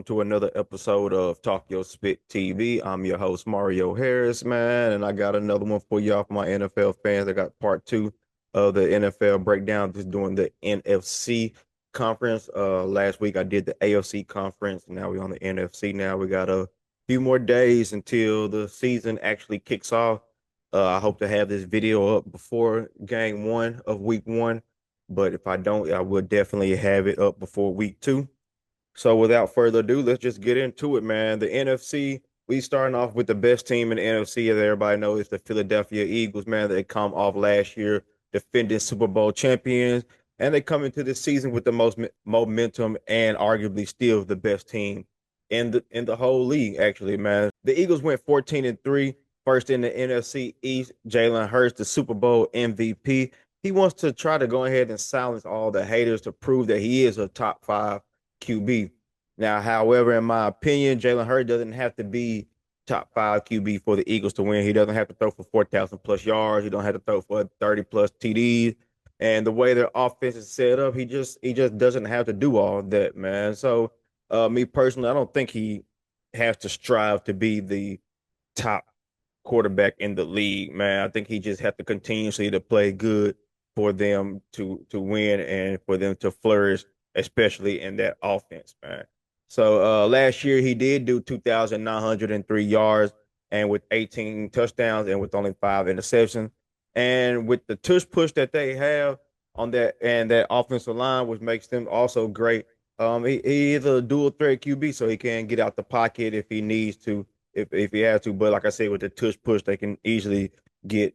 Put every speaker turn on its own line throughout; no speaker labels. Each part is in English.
to another episode of Talk Your Spit TV. I'm your host, Mario Harris, man, and I got another one for y'all for my NFL fans. I got part two of the NFL breakdown, just doing the NFC conference. Last week I did the AFC conference. Now we're on the NFC. Now we got a few more days until the season actually kicks off. I hope to have this video up before game one of week one, but if I don't, I will definitely have it up before week two. So without further ado, let's just get into it, man. The NFC, we starting off with the best team in the NFC, as everybody knows, it's the Philadelphia Eagles, man. They come off last year defending Super Bowl champions, and they come into this season with the most momentum and arguably still the best team in the whole league, actually, man. The Eagles went 14-3, first in the NFC East. Jalen Hurts, the Super Bowl MVP. He wants to try to go ahead and silence all the haters to prove that he is a top five QB. Now, however, in my opinion, Jalen Hurts doesn't have to be top five QB for the Eagles to win. He doesn't have to throw for 4,000 plus yards. He don't have to throw for 30 plus TDs. And the way their offense is set up, he just doesn't have to do all that, man. So, me personally, I don't think he has to strive to be the top quarterback in the league, man. I think he just has to continuously to play good for them to win and for them to flourish, especially in that offense, man. So last year he did do 2,903 yards and with 18 touchdowns and with only five interceptions. And with the tush push that they have on that and that offensive line, which makes them also great. He is a dual threat QB, so he can get out the pocket if he needs to, if he has to. But like I said, with the tush push, they can easily get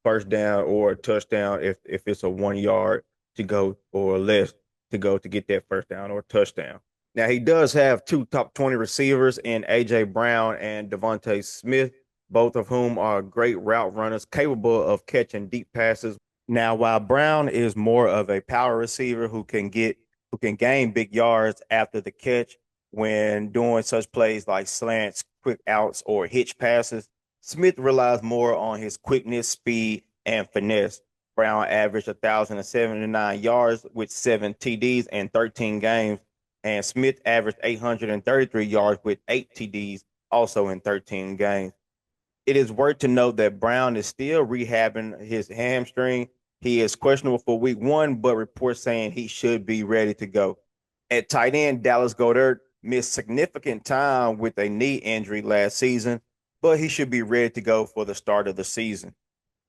first down or a touchdown if it's a 1 yard to go or less to go to get that first down or touchdown. Now he does have two top 20 receivers in AJ Brown and Devontae Smith, both of whom are great route runners capable of catching deep passes. Now, while Brown is more of a power receiver who can gain big yards after the catch when doing such plays like slants, quick outs, or hitch passes, Smith relies more on his quickness, speed, and finesse. Brown averaged 1,079 yards with seven TDs in 13 games, and Smith averaged 833 yards with eight TDs, also in 13 games. It is worth to note that Brown is still rehabbing his hamstring. He is questionable for week one, but reports saying he should be ready to go. At tight end, Dallas Goedert missed significant time with a knee injury last season, but he should be ready to go for the start of the season.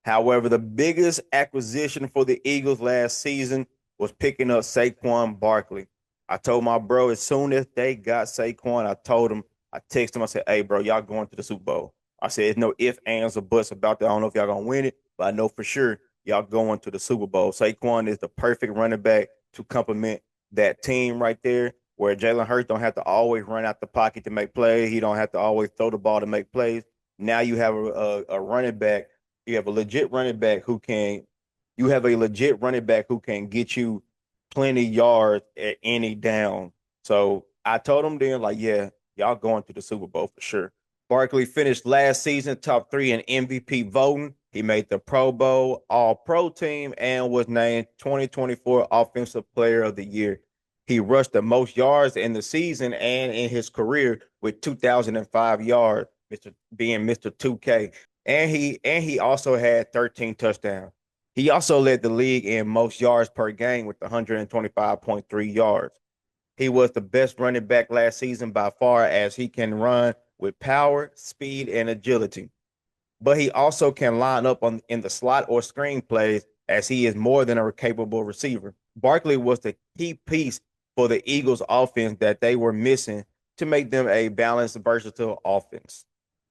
However, the biggest acquisition for the Eagles last season was picking up Saquon Barkley. I told my bro as soon as they got Saquon, I texted him, I said, hey, bro, y'all going to the Super Bowl. I said, there's no ifs, ands, or buts about that. I don't know if y'all going to win it, but I know for sure y'all going to the Super Bowl. Saquon is the perfect running back to complement that team right there, where Jalen Hurts don't have to always run out the pocket to make plays. He don't have to always throw the ball to make plays. Now you have a running back. You have a legit running back who can. You have a legit running back who can get you plenty yards at any down. So I told him then, like, yeah, y'all going to the Super Bowl for sure. Barkley finished last season top three in MVP voting. He made the Pro Bowl, All Pro team, and was named 2024 Offensive Player of the Year. He rushed the most yards in the season and in his career with 2,005 yards, Mr. 2K. And he also had 13 touchdowns. He also led the league in most yards per game with 125.3 yards. He was the best running back last season by far, as he can run with power, speed, and agility. But he also can line up in the slot or screen plays, as he is more than a capable receiver. Barkley was the key piece for the Eagles offense that they were missing to make them a balanced, versatile offense.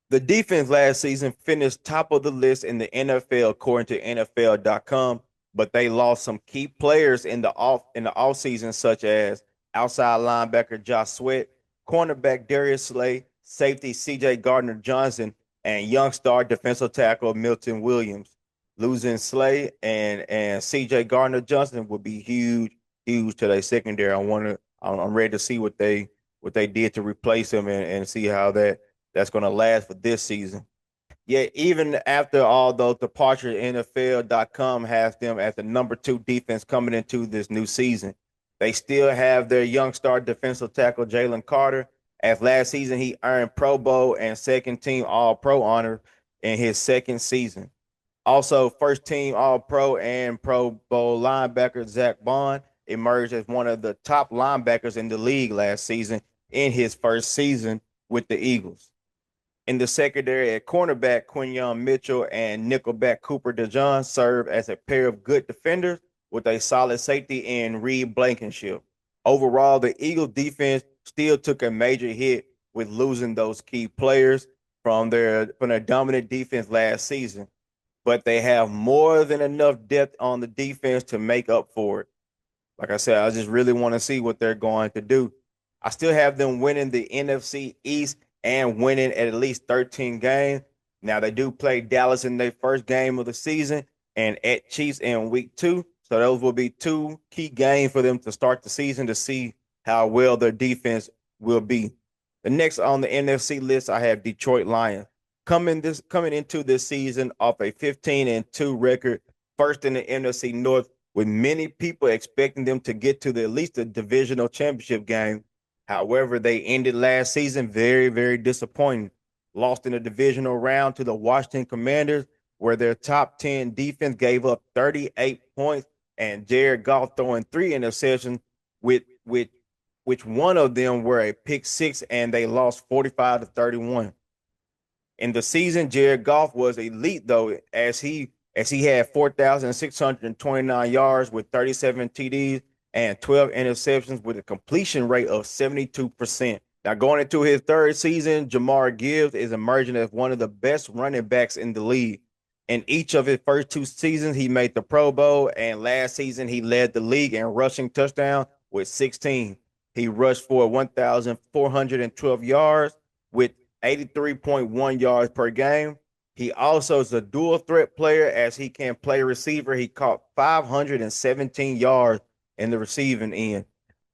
The defense last season finished top of the list in the NFL according to NFL.com, but they lost some key players in the season, such as outside linebacker Josh Sweat, cornerback Darius Slay, safety CJ Gardner Johnson, and young star defensive tackle Milton Williams. Losing Slay and CJ Gardner Johnson would be huge to their secondary. I'm ready to see what they did to replace him and see how that's going to last for this season. Yet, even after all those departures, NFL.com has them as the number two defense coming into this new season. They still have their young star defensive tackle, Jalen Carter. As last season, he earned Pro Bowl and second team All Pro honor in his second season. Also, first team All Pro and Pro Bowl linebacker Zach Bond emerged as one of the top linebackers in the league last season in his first season with the Eagles. In the secondary at cornerback, Quinyon Mitchell and nickelback Cooper DeJohn serve as a pair of good defenders with a solid safety in Reed Blankenship. Overall, the Eagles defense still took a major hit with losing those key players from their dominant defense last season, but they have more than enough depth on the defense to make up for it. Like I said, I just really want to see what they're going to do. I still have them winning the NFC East and winning at least 13 games. Now, they do play Dallas in their first game of the season and at Chiefs in week 2. So those will be two key games for them to start the season to see how well their defense will be. The next on the NFC list, I have Detroit Lions. Coming into this season off a 15-2 record, first in the NFC North, with many people expecting them to get to at least the divisional championship game. However, they ended last season very, very disappointing. Lost in the divisional round to the Washington Commanders, where their top 10 defense gave up 38 points, and Jared Goff throwing 3 interceptions, with which one of them were a pick six, and they lost 45-31. In the season, Jared Goff was elite though, as he had 4,629 yards with 37 TDs and 12 interceptions with a completion rate of 72%. Now, going into his third season, Jamar Gibbs is emerging as one of the best running backs in the league. In each of his first 2 seasons, he made the Pro Bowl, and last season he led the league in rushing touchdown with 16. He rushed for 1,412 yards with 83.1 yards per game. He also is a dual threat player as he can play receiver. He caught 517 yards in the receiving end.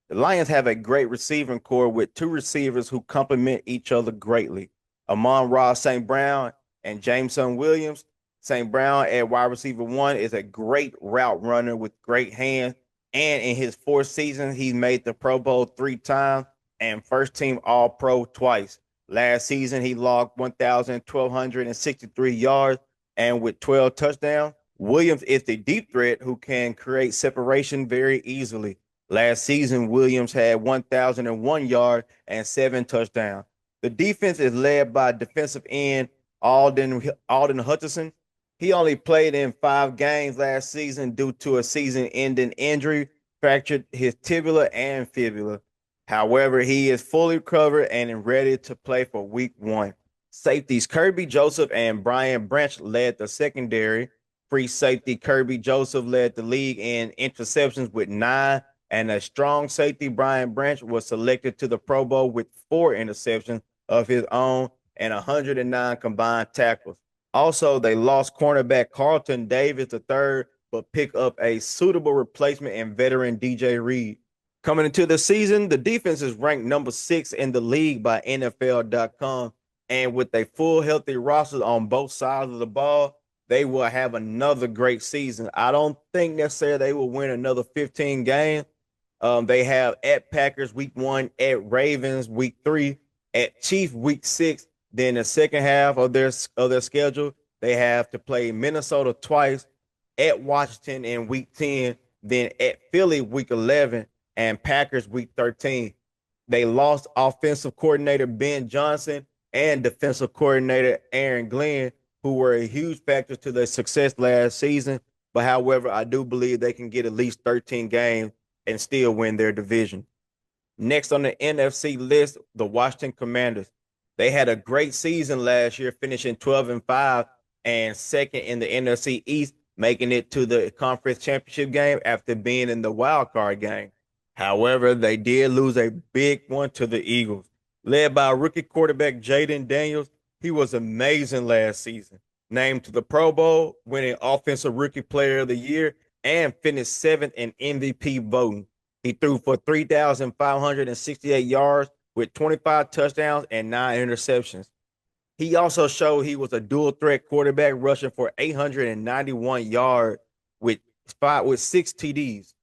The Lions have a great receiving core with 2 receivers who complement each other greatly. Amon-Ra St. Brown and Jameson Williams. St. Brown at wide receiver 1 is a great route runner with great hands. And in his 4th season, he made the Pro Bowl 3 times and first team All Pro twice. Last season, he logged 1,263 yards and with 12 touchdowns. Williams is the deep threat who can create separation very easily. Last season, Williams had 1,001 yards and 7 touchdowns. The defense is led by defensive end Alden Hutchinson. He only played in 5 games last season due to a season-ending injury, fractured his tibia and fibula. However, he is fully recovered and ready to play for week 1. Safeties Kirby Joseph and Brian Branch led the secondary. Free safety Kirby Joseph led the league in interceptions with 9, and a strong safety Brian Branch was selected to the Pro Bowl with 4 interceptions of his own and 109 combined tackles. Also, they lost cornerback Carlton Davis III, but picked up a suitable replacement in veteran DJ Reed. Coming into the season, the defense is ranked number 6 in the league by NFL.com. And with a full healthy roster on both sides of the ball, they will have another great season. I don't think necessarily they will win another 15 games. They have at Packers week 1, at Ravens week 3, at Chiefs week 6. Then the second half of their schedule, they have to play Minnesota twice, at Washington in week 10, then at Philly week 11, and Packers week 13. They lost offensive coordinator Ben Johnson and defensive coordinator Aaron Glenn, who were a huge factor to their success last season. But however, I do believe they can get at least 13 games and still win their division. Next on the NFC list, the Washington Commanders. They had a great season last year, finishing 12-5 and second in the NFC East, making it to the conference championship game after being in the wild card game. However, they did lose a big one to the Eagles. Led by rookie quarterback Jaden Daniels, he was amazing last season. Named to the Pro Bowl, winning Offensive Rookie Player of the Year, and finished 7th in MVP voting. He threw for 3,568 yards with 25 touchdowns and 9 interceptions. He also showed he was a dual threat quarterback, rushing for 891 yards with 6 TDs.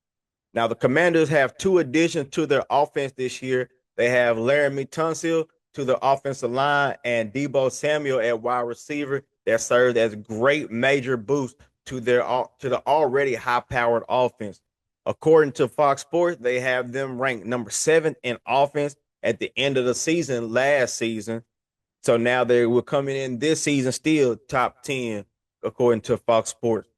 Now, the Commanders have two additions to their offense this year. They have Laramie Tunsil to the offensive line and Debo Samuel at wide receiver that served as great major boost to the already high-powered offense. According to Fox Sports, they have them ranked number 7 in offense at the end of the season last season. So now they were coming in this season still top 10 according to Fox Sports.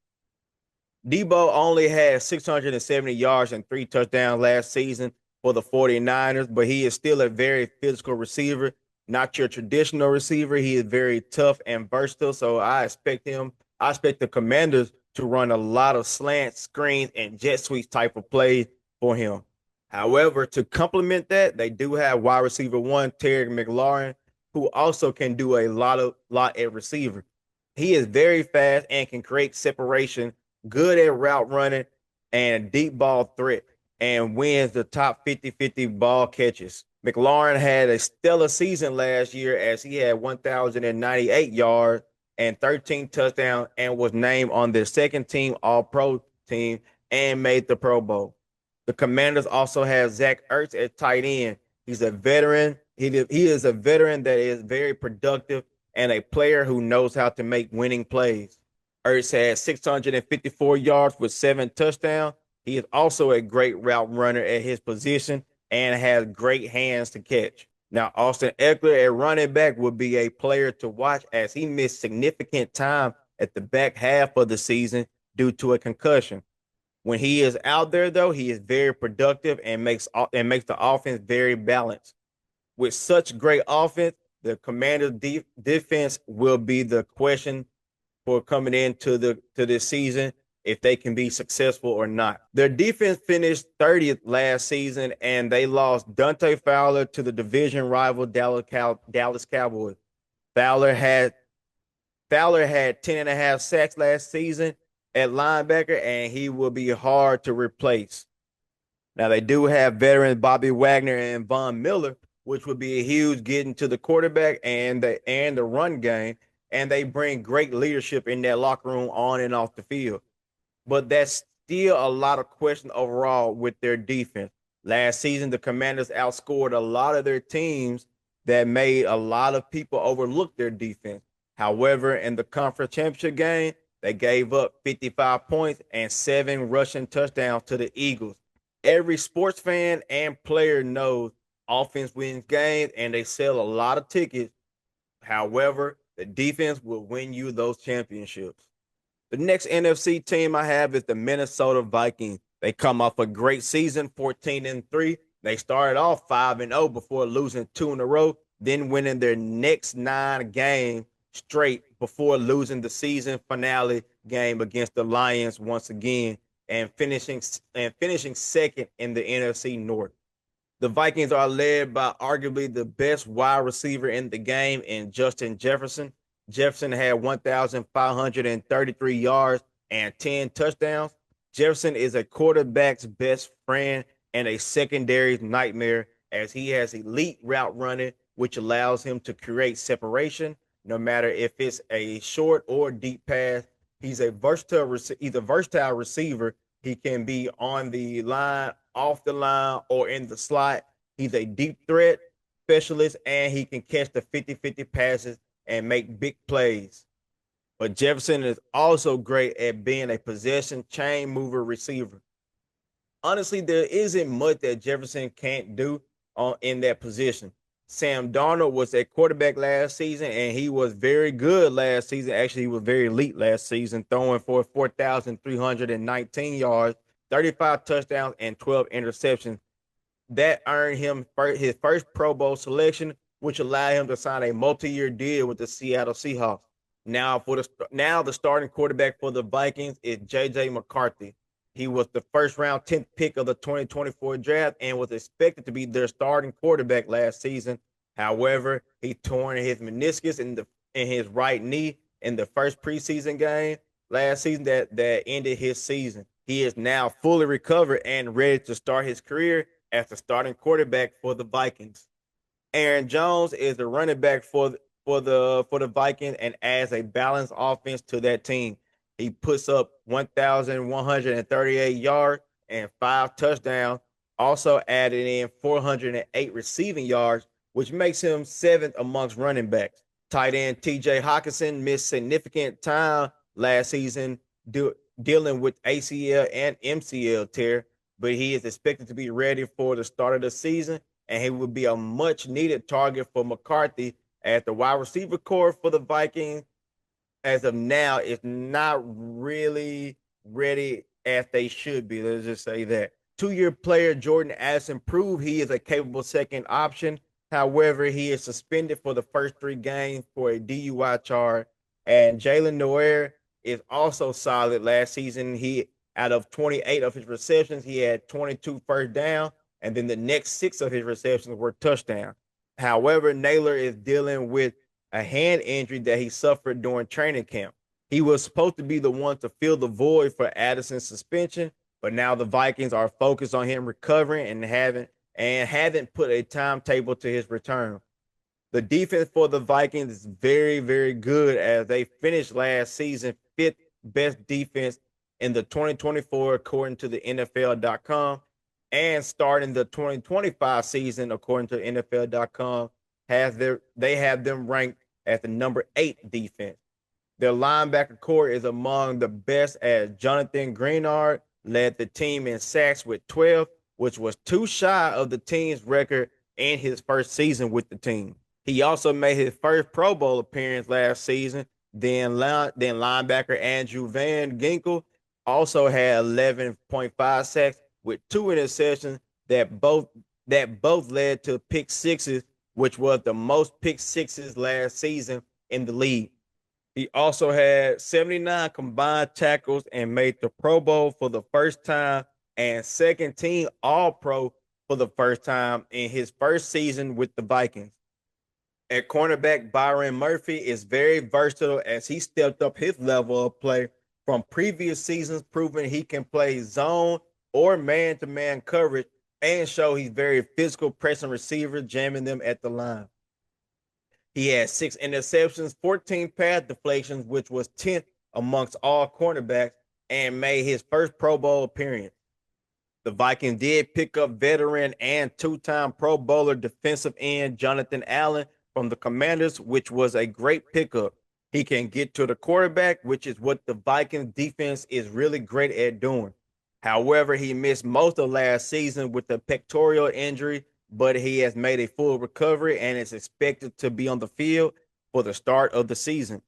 Debo only had 670 yards and 3 touchdowns last season for the 49ers, but he is still a very physical receiver, not your traditional receiver. He is very tough and versatile, so I expect the Commanders to run a lot of slant screens and jet sweeps type of plays for him. However, to complement that, they do have wide receiver one, Terry McLaurin, who also can do a lot at receiver. He is very fast and can create separation, good at route running and deep ball threat, and wins the top 50-50 ball catches. McLaurin had a stellar season last year as he had 1,098 yards and 13 touchdowns and was named on their second team All-Pro team and made the Pro Bowl. The Commanders also have Zach Ertz at tight end. He's a veteran. He is a veteran that is very productive and a player who knows how to make winning plays. Ertz had 654 yards with 7 touchdowns. He is also a great route runner at his position and has great hands to catch. Now, Austin Eckler at running back would be a player to watch as he missed significant time at the back half of the season due to a concussion. When he is out there, though, he is very productive and makes the offense very balanced. With such great offense, the Commanders' defense will be the question for coming into to this season if they can be successful or not. Their defense finished 30th last season, and they lost Dante Fowler to the division rival Dallas Cowboys. Fowler had 10.5 sacks last season at linebacker, and he will be hard to replace. Now, they do have veterans Bobby Wagner and Von Miller, which would be a huge getting to the quarterback and the run game, and they bring great leadership in that locker room on and off the field. But that's still a lot of question overall with their defense. Last season, the Commanders outscored a lot of their teams that made a lot of people overlook their defense. However, in the conference championship game, they gave up 55 points and 7 rushing touchdowns to the Eagles. Every sports fan and player knows offense wins games and they sell a lot of tickets. However, the defense will win you those championships. The next NFC team I have is the Minnesota Vikings. They come off a great season, 14-3. They started off 5-0 before losing 2 in a row, then winning their next 9 games straight before losing the season finale game against the Lions once again and finishing second in the NFC North. The Vikings are led by arguably the best wide receiver in the game in Justin Jefferson. Jefferson had 1,533 yards and 10 touchdowns. Jefferson is a quarterback's best friend and a secondary nightmare as he has elite route running, which allows him to create separation no matter if it's a short or deep pass. He's a versatile receiver. He can be on the line, off the line, or in the slot. He's a deep threat specialist, and he can catch the 50-50 passes and make big plays. But Jefferson is also great at being a possession chain mover receiver. Honestly, there isn't much that Jefferson can't do in that position. Sam Darnold was at quarterback last season, and he was very good last season. Actually, he was very elite last season, throwing for 4,319 yards, 35 touchdowns, and 12 interceptions. That earned him his first Pro Bowl selection, which allowed him to sign a multi-year deal with the Seattle Seahawks. Now, the starting quarterback for the Vikings is J.J. McCarthy. He was the first round 10th pick of the 2024 draft and was expected to be their starting quarterback last season. However, he torn his meniscus in his right knee in the first preseason game last season that ended his season. He is now fully recovered and ready to start his career as the starting quarterback for the Vikings. Aaron Jones is the running back for the Vikings and adds a balanced offense to that team. He puts up 1,138 yards and 5 touchdowns. Also added in 408 receiving yards, which makes him 7th amongst running backs. Tight end TJ Hockenson missed significant time last season dealing with ACL and MCL tear, but he is expected to be ready for the start of the season, and he would be a much needed target for McCarthy as the wide receiver core for the Vikings as of now is not really ready as they should be. Let's just say that. 2-year player Jordan Addison proved he is a capable second option. However, he is suspended for the first 3 games for a DUI charge. And Jalen Noir is also solid last season. He out of 28 of his receptions, he had 22 first down, and then the next 6 of his receptions were touchdowns. However, Naylor is dealing with a hand injury that he suffered during training camp. He was supposed to be the one to fill the void for Addison's suspension, but now the Vikings are focused on him recovering and haven't put a timetable to his return. The defense for the Vikings is very, very good as they finished last season 5th best defense in the 2024 according to the NFL.com, and starting the 2025 season according to NFL.com they have them ranked as the number 8 defense. Their linebacker core is among the best as Jonathan Greenard led the team in sacks with 12, which was 2 shy of the team's record in his first season with the team. He also made his first Pro Bowl appearance last season. Then linebacker Andrew Van Ginkel also had 11.5 sacks with 2 interceptions that both led to pick sixes, which was the most pick sixes last season in the league. He also had 79 combined tackles and made the Pro Bowl for the first time and second team All-Pro for the first time in his first season with the Vikings. At cornerback, Byron Murphy is very versatile as he stepped up his level of play from previous seasons, proving he can play zone or man-to-man coverage and show he's very physical pressing receiver, jamming them at the line. He had 6 interceptions, 14 pass deflections, which was 10th amongst all cornerbacks, and made his first Pro Bowl appearance. The Vikings did pick up veteran and 2-time Pro Bowler defensive end Jonathan Allen from the Commanders, which was a great pickup. He can get to the quarterback, which is what the Vikings defense is really great at doing. However, he missed most of last season with a pectoral injury, but he has made a full recovery and is expected to be on the field for the start of the season.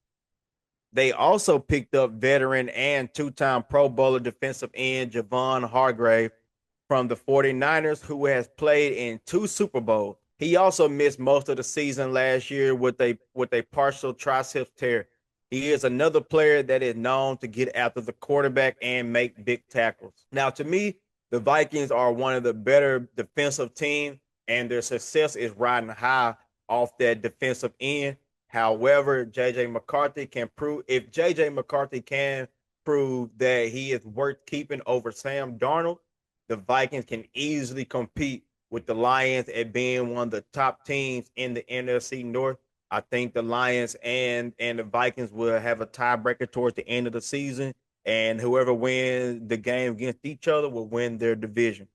They also picked up veteran and 2-time Pro Bowler defensive end Javon Hargrave from the 49ers, who has played in 2 Super Bowls. He also missed most of the season last year with a partial triceps tear. He is another player that is known to get after the quarterback and make big tackles. Now, to me, the Vikings are one of the better defensive teams, and their success is riding high off that defensive end. However, J.J. McCarthy can prove that he is worth keeping over Sam Darnold, the Vikings can easily compete with the Lions at being one of the top teams in the NFC North. I think the Lions and the Vikings will have a tiebreaker towards the end of the season, and whoever wins the game against each other will win their division.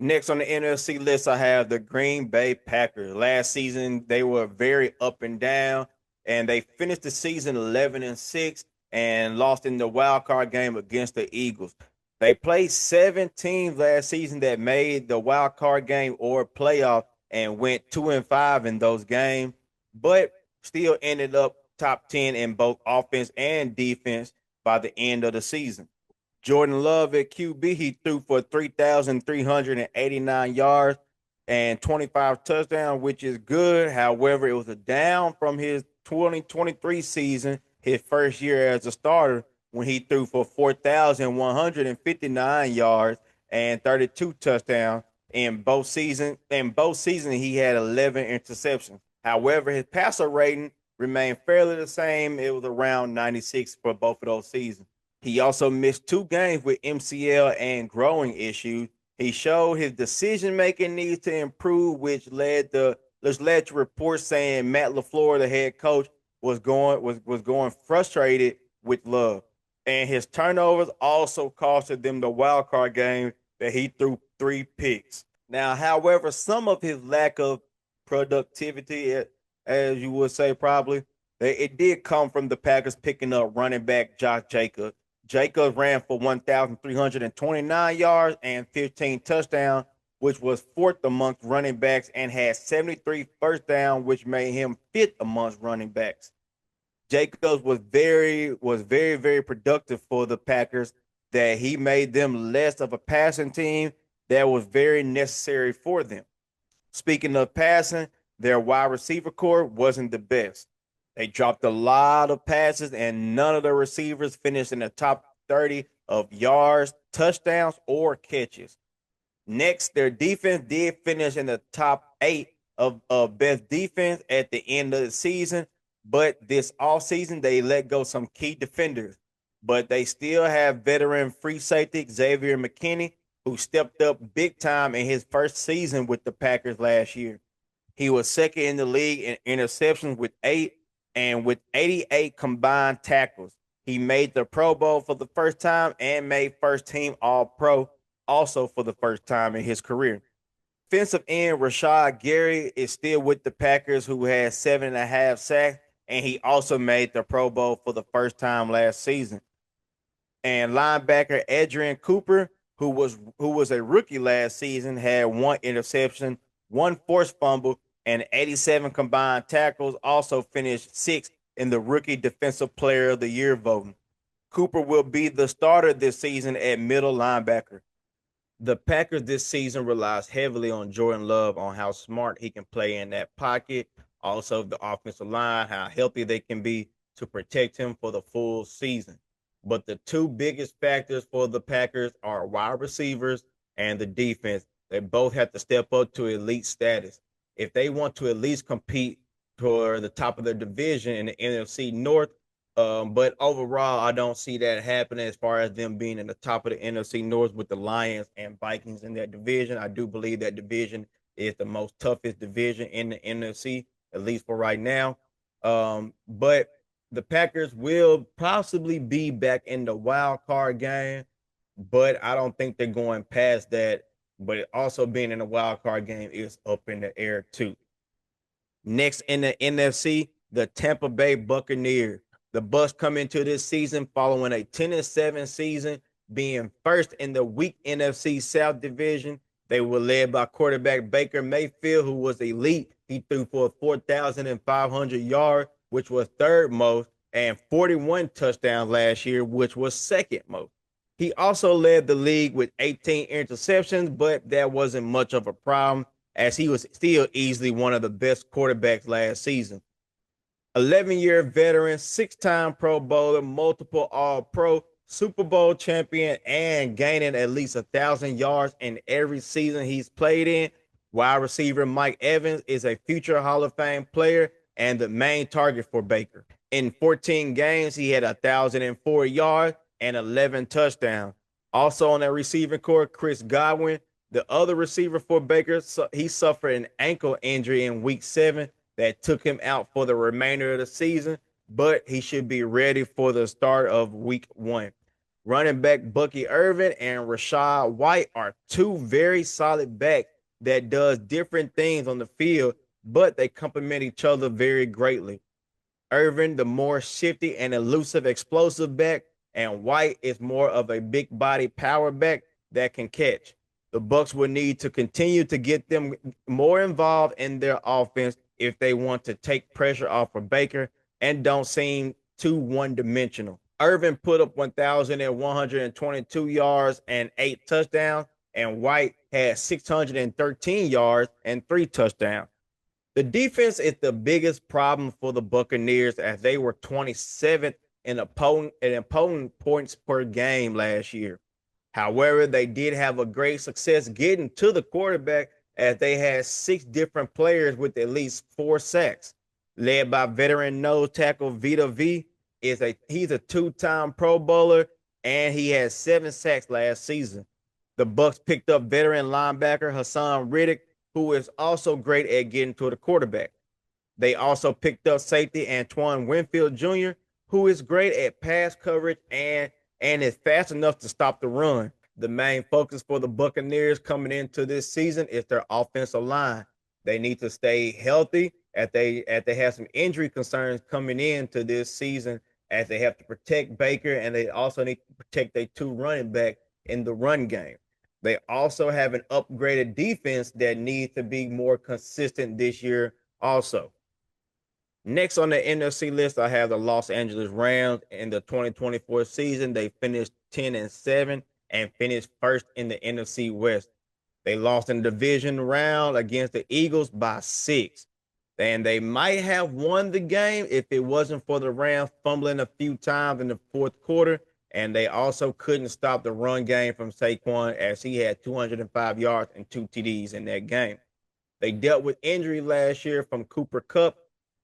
Next on the NFC list, I have the Green Bay Packers. Last season, they were very up and down, and they finished the season 11-6 and lost in the wild card game against the Eagles. They played 7 teams last season that made the wild card game or playoff and went 2-5 in those games, but still ended up top 10 in both offense and defense by the end of the season. Jordan Love at QB, he threw for 3,389 yards and 25 touchdowns, which is good. However, it was a down from his 2023 season, his first year as a starter, when he threw for 4,159 yards and 32 touchdowns in both seasons. In both seasons, he had 11 interceptions. However, his passer rating remained fairly the same. It was around 96 for both of those seasons. He also missed 2 games with MCL and growing issues. He showed his decision-making needs to improve, which led to reports saying Matt LaFleur, the head coach, was going frustrated with Love. And his turnovers also costed them the wild card game that he threw 3 picks. Now, however, some of his lack of productivity, as you would say, probably, it did come from the Packers picking up running back Josh Jacobs. Jacobs ran for 1,329 yards and 15 touchdowns, which was fourth amongst running backs, and had 73 first down, which made him fifth amongst running backs. Jacobs was very productive for the Packers, that he made them less of a passing team that was very necessary for them. Speaking of passing, their wide receiver core wasn't the best. They dropped a lot of passes, and none of the receivers finished in the top 30 of yards, touchdowns, or catches. Next, their defense did finish in the top 8 of best defense at the end of the season, but this offseason they let go some key defenders. But they still have veteran free safety Xavier McKinney, who stepped up big time in his first season with the Packers last year. He was second in the league in interceptions with 8, and with 88 combined tackles. He made the Pro Bowl for the first time and made first team All-Pro also for the first time in his career. Defensive end Rashad Gary is still with the Packers, who had 7.5 sacks, and he also made the Pro Bowl for the first time last season. And linebacker Adrian Cooper, who was a rookie last season, had 1 interception, 1 forced fumble, and 87 combined tackles, also finished 6th in the Rookie Defensive Player of the Year voting. Cooper will be the starter this season at middle linebacker. The Packers this season relies heavily on Jordan Love, on how smart he can play in that pocket, also the offensive line, how healthy they can be to protect him for the full season. But the 2 biggest factors for the Packers are wide receivers and the defense. They both have to step up to elite status if they want to at least compete for the top of their division in the NFC North. But overall, I don't see that happening as far as them being in the top of the NFC North with the Lions and Vikings in that division. I do believe that division is the most toughest division in the NFC, at least for right now. But the Packers will possibly be back in the wild card game, but I don't think they're going past that. But also being in the wild card game is up in the air too. Next in the NFC, the Tampa Bay Buccaneers. The Bucs come into this season following a 10-7 season, being first in the weak NFC South division. They were led by quarterback Baker Mayfield, who was elite. He threw for 4,500 yards, which was third most, and 41 touchdowns last year, which was second most. He also led the league with 18 interceptions, but that wasn't much of a problem, as he was still easily one of the best quarterbacks last season. 11-year veteran, 6-time Pro Bowler, multiple All-Pro, Super Bowl champion, and gaining at least 1,000 yards in every season he's played in. Wide receiver Mike Evans is a future Hall of Fame player and the main target for Baker. In 14 games, he had 1,004 yards and 11 touchdowns. Also on that receiving core, Chris Godwin, the other receiver for Baker, he suffered an ankle injury in week 7 that took him out for the remainder of the season, but he should be ready for the start of week 1. Running back Bucky Irvin and Rachaad White are 2 very solid backs that does different things on the field, but they complement each other very greatly. Irvin, the more shifty and elusive explosive back, and White is more of a big body power back that can catch. The Bucs will need to continue to get them more involved in their offense if they want to take pressure off of Baker and don't seem too one-dimensional. Irvin put up 1,122 yards and 8 touchdowns, and White had 613 yards and 3 touchdowns. The defense is the biggest problem for the Buccaneers, as they were 27th in opponent points per game last year. However, they did have a great success getting to the quarterback, as they had 6 different players with at least 4 sacks. Led by veteran nose tackle Vita V, he's a 2-time Pro Bowler, and he had 7 sacks last season. The Bucs picked up veteran linebacker Hassan Riddick, who is also great at getting to the quarterback. They also picked up safety Antoine Winfield Jr., who is great at pass coverage and is fast enough to stop the run. The main focus for the Buccaneers coming into this season is their offensive line. They need to stay healthy as they have some injury concerns coming into this season, as they have to protect Baker, and they also need to protect their two running back in the run game. They also have an upgraded defense that needs to be more consistent this year also. Next on the NFC list, I have the Los Angeles Rams. In the 2024 season, they finished 10-7 and finished first in the NFC West. They lost in the division round against the Eagles by 6. And they might have won the game if it wasn't for the Rams fumbling a few times in the fourth quarter. And they also couldn't stop the run game from Saquon, as he had 205 yards and 2 TDs in that game. They dealt with injury last year from Cooper Kupp,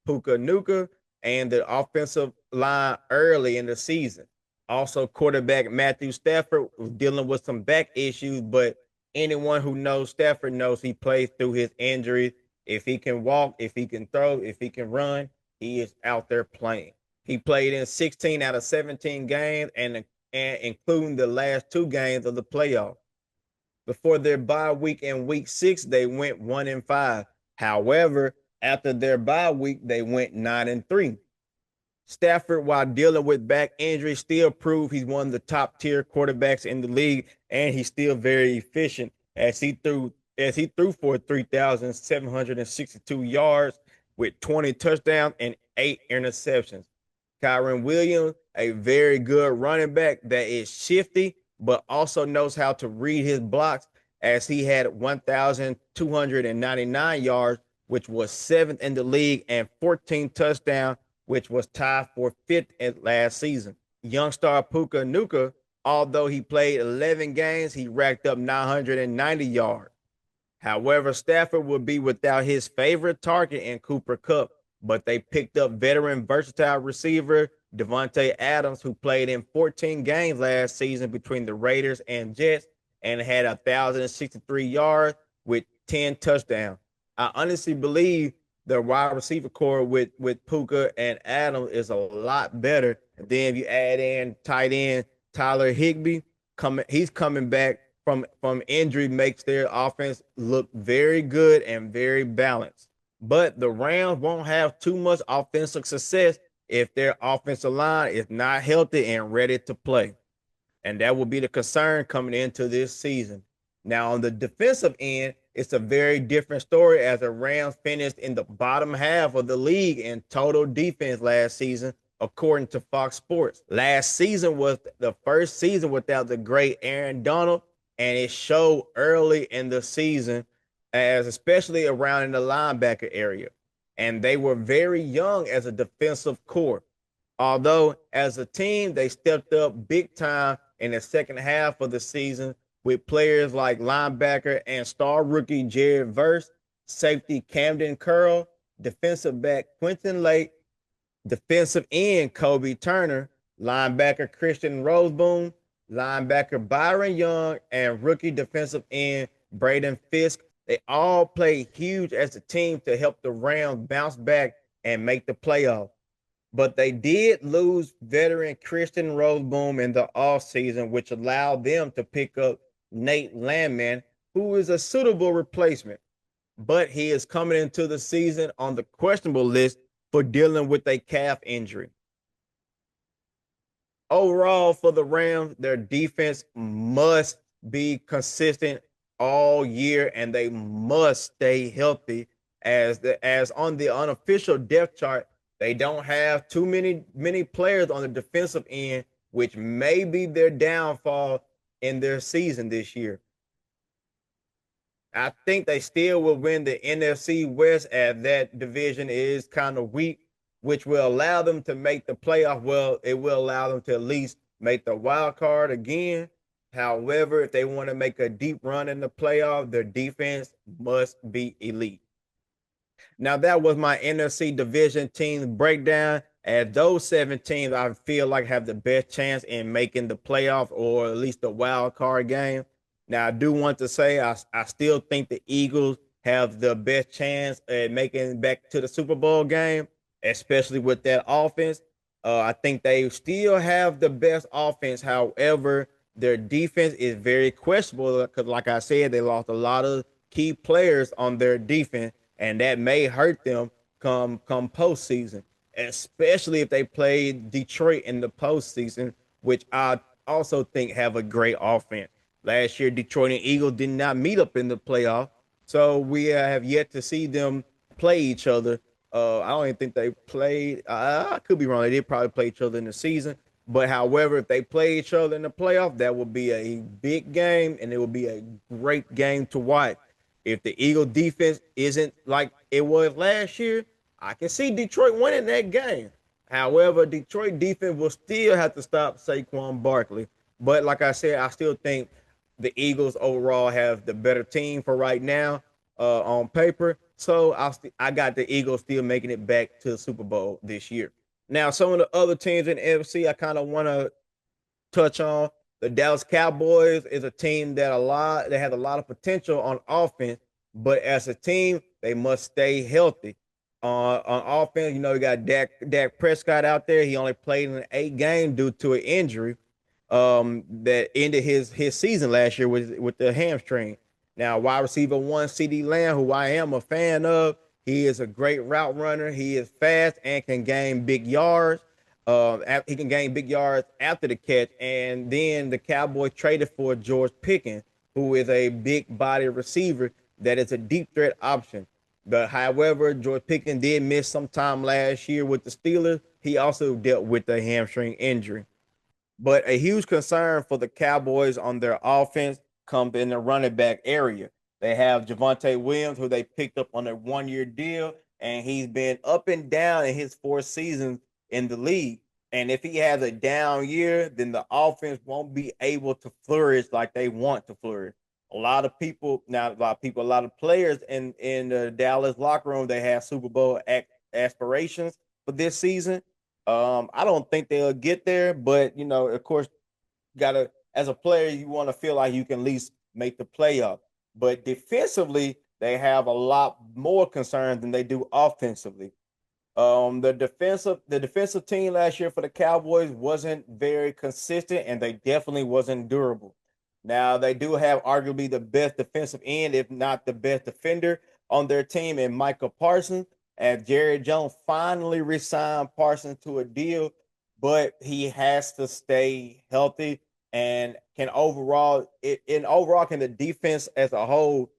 Puka Nuka, and the offensive line early in the season. Also, quarterback Matthew Stafford was dealing with some back issues, but anyone who knows Stafford knows he plays through his injuries. If he can walk, if he can throw, if he can run, he is out there playing. He played in 16 out of 17 games, and including the last 2 games of the playoffs. Before their bye week in week 6, they went 1-5. However, after their bye week, they went 9-3. Stafford, while dealing with back injury, still proved he's one of the top tier quarterbacks in the league, and he's still very efficient as he threw for 3,762 yards with 20 touchdowns and 8 interceptions. Kyron Williams, a very good running back that is shifty, but also knows how to read his blocks, as he had 1,299 yards, which was 7th in the league, and 14 touchdowns, which was tied for 5th last season. Young star Puka Nuka, although he played 11 games, he racked up 990 yards. However, Stafford will be without his favorite target in Cooper Kupp, but they picked up veteran versatile receiver Devontae Adams, who played in 14 games last season between the Raiders and Jets and had 1,063 yards with 10 touchdowns. I honestly believe the wide receiver core with Puka and Adams is a lot better. And then if you add in tight end Tyler Higbee, he's coming back from injury, makes their offense look very good and very balanced. But the Rams won't have too much offensive success if their offensive line is not healthy and ready to play. And that will be the concern coming into this season. Now, on the defensive end, it's a very different story, as the Rams finished in the bottom half of the league in total defense last season, according to Fox Sports. Last season was the first season without the great Aaron Donald, and it showed early in the season, as especially around in the linebacker area. And they were very young as a defensive core. Although as a team, they stepped up big time in the second half of the season with players like linebacker and star rookie Jared Verse, safety Camden Curl, defensive back Quentin Lake, defensive end Kobe Turner, linebacker Christian Roseboom, linebacker Byron Young, and rookie defensive end Braden Fisk. They all played huge as a team to help the Rams bounce back and make the playoffs. But they did lose veteran Christian Roseboom in the offseason, which allowed them to pick up Nate Landman, who is a suitable replacement. But he is coming into the season on the questionable list for dealing with a calf injury. Overall, for the Rams, their defense must be consistent all year, and they must stay healthy, as on the unofficial depth chart, they don't have too many players on the defensive end, which may be their downfall in their season this year. I think they still will win the NFC West, as that division is kind of weak, which will allow them to make the playoff. Well, it will allow them to at least make the wild card again. However, if they want to make a deep run in the playoff, their defense must be elite. Now, that was my NFC division teams breakdown. As those 7 teams, I feel like have the best chance in making the playoff, or at least the wild card game. Now, I do want to say I still think the Eagles have the best chance at making it back to the Super Bowl game, especially with that offense. I think they still have the best offense. However, their defense is very questionable because, like I said, they lost a lot of key players on their defense, and that may hurt them come postseason, especially if they play Detroit in the postseason, which I also think have a great offense. Last year, Detroit and Eagles did not meet up in the playoff, so we have yet to see them play each other. I don't even think they played. I could be wrong. They did probably play each other in the season. But however, if they play each other in the playoff, that would be a big game, and it would be a great game to watch. If the Eagle defense isn't like it was last year, I can see Detroit winning that game. However, Detroit defense will still have to stop Saquon Barkley. But like I said, I still think the Eagles overall have the better team for right now on paper. So I got the Eagles still making it back to the Super Bowl this year. Now, some of the other teams in the NFC I kind of want to touch on. The Dallas Cowboys is a team that has a lot of potential on offense, but as a team, they must stay healthy. On offense, you got Dak Prescott out there. He only played in 8 games due to an injury that ended his season last year with the hamstring. Now, wide receiver one, CD Lamb, who I am a fan of, he is a great route runner. He is fast and can gain big yards. He can gain big yards after the catch. And then the Cowboys traded for George Pickens, who is a big body receiver that is a deep threat option. But however, George Pickens did miss some time last year with the Steelers. He also dealt with a hamstring injury. But a huge concern for the Cowboys on their offense comes in the running back area. They have Javonte Williams, who they picked up on a 1-year deal, and he's been up and down in his 4 seasons in the league. And if he has a down year, then the offense won't be able to flourish like they want to flourish. A lot of players in the Dallas locker room, they have Super Bowl aspirations for this season. I don't think they'll get there, but of course, gotta as a player, you want to feel like you can at least make the playoff. But defensively, they have a lot more concerns than they do offensively. The defensive team last year for the Cowboys wasn't very consistent, and they definitely wasn't durable. Now they do have arguably the best defensive end, if not the best defender on their team, in Michael Parsons. And Jerry Jones finally resigned Parsons to a deal, but he has to stay healthy. And can the defense as a whole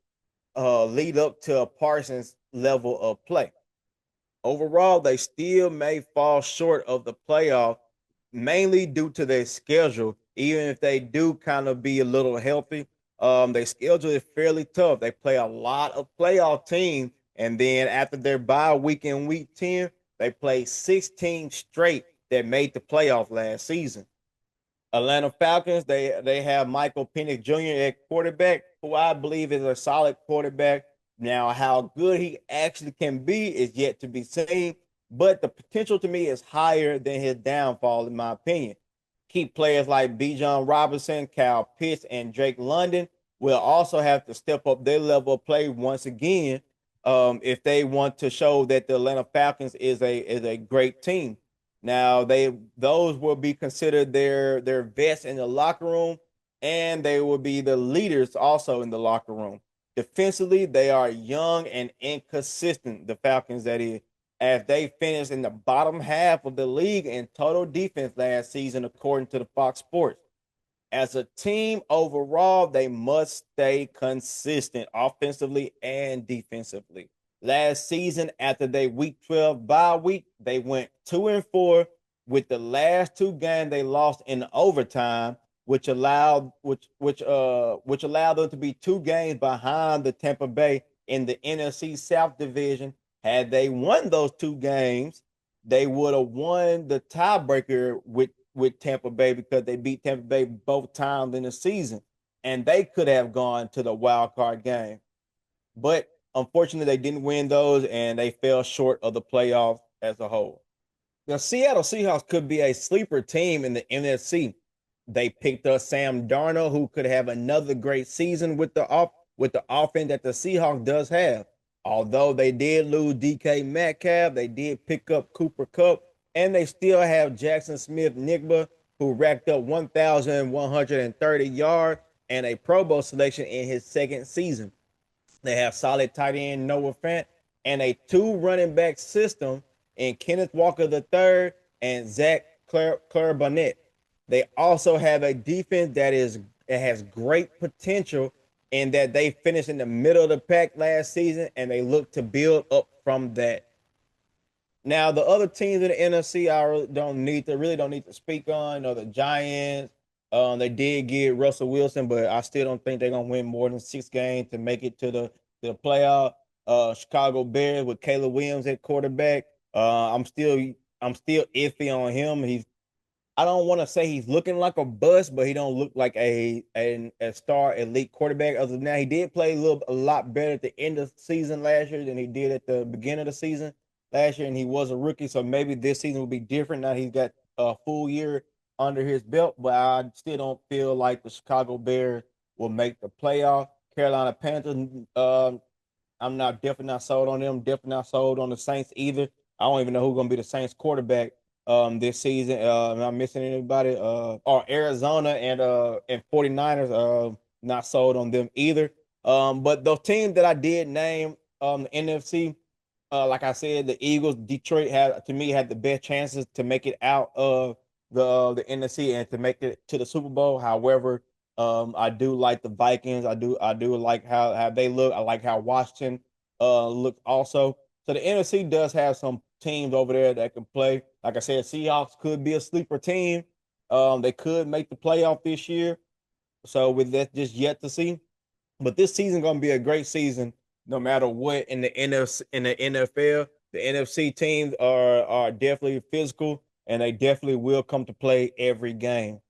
lead up to a Parsons level of play? Overall, they still may fall short of the playoff, mainly due to their schedule. Even if they do kind of be a little healthy, their schedule is fairly tough. They play a lot of playoff teams, and then after their bye week in week 10, they play 16 straight that made the playoff last season. Atlanta Falcons, they have Michael Penix Jr. at quarterback, who I believe is a solid quarterback. Now, how good he actually can be is yet to be seen, but the potential to me is higher than his downfall, in my opinion. Key players like Bijan Robinson, Kyle Pitts, and Drake London will also have to step up their level of play once again if they want to show that the Atlanta Falcons is a great team. Now those will be considered their vets in the locker room, and they will be the leaders also in the locker room. Defensively, they are young and inconsistent. The Falcons, that is, as they finished in the bottom half of the league in total defense last season, according to the Fox Sports. As a team overall, they must stay consistent offensively and defensively. Last season, after they week 12 bye week, they went 2-4, with the last 2 games they lost in overtime, which allowed them to be 2 games behind the Tampa Bay in the NFC South division. Had they won those 2 games, they would have won the tiebreaker with Tampa Bay, because they beat Tampa Bay both times in the season, and they could have gone to the wild card game. But unfortunately, they didn't win those, and they fell short of the playoffs as a whole. The Seattle Seahawks could be a sleeper team in the NFC. They picked up Sam Darnold, who could have another great season with the offense that the Seahawks does have. Although they did lose DK Metcalf, they did pick up Cooper Kupp, and they still have Jackson Smith-Njigba, who racked up 1,130 yards and a Pro Bowl selection in his second season. They have solid tight end Noah Fant and a two running back system in Kenneth Walker III and Zach Claiborne. They also have a defense that has great potential in that they finished in the middle of the pack last season and they look to build up from that. Now, the other teams in the NFC, I really don't need to speak on. The Giants, they did get Russell Wilson, but I still don't think they're gonna win more than 6 games to make it to the playoff. Chicago Bears with Caleb Williams at quarterback. I'm still iffy on him. I don't want to say he's looking like a bust, but he don't look like a star elite quarterback. Other than that, he did play a lot better at the end of the season last year than he did at the beginning of the season last year, and he was a rookie. So maybe this season will be different. Now he's got a full year under his belt, but I still don't feel like the Chicago Bears will make the playoff. Carolina Panthers, I'm not definitely not sold on them. Definitely not sold on the Saints either. I don't even know who's gonna be the Saints quarterback this season. Am I missing anybody? Or Arizona and 49ers, not sold on them either. But those teams that I did name, the NFC, like I said, the Eagles, Detroit had the best chances to make it out of the NFC and to make it to the Super Bowl. However, I do like the Vikings. I do like how they look. I like how Washington looked also. So the NFC does have some teams over there that can play. Like I said, Seahawks could be a sleeper team. They could make the playoff this year. So with that, just yet to see. But this season gonna be a great season, no matter what in the NFL. The NFC teams are definitely physical, and they definitely will come to play every game.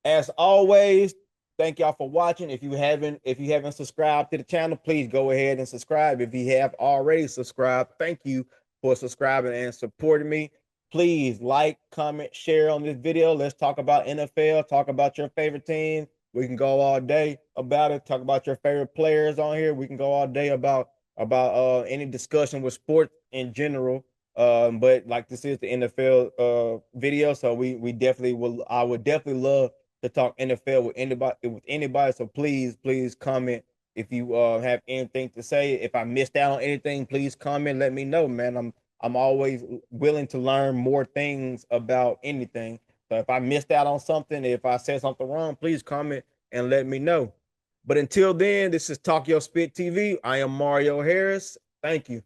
As always, thank y'all for watching. If you haven't subscribed to the channel, please go ahead and subscribe. If you have already subscribed, thank you for subscribing and supporting me. Please like, comment, share on this video. Let's talk about NFL, talk about your favorite team. We can go all day about it. Talk about your favorite players on here. We can go all day about any discussion with sports in general. But like this is the NFL video, so we definitely will. I would definitely love to talk NFL with anybody. So please comment if you have anything to say. If I missed out on anything, please comment. Let me know, man. I'm always willing to learn more things about anything. So if I missed out on something, if I said something wrong, please comment and let me know. But until then, this is Talk Your Spit TV. I am Mario Harris. Thank you.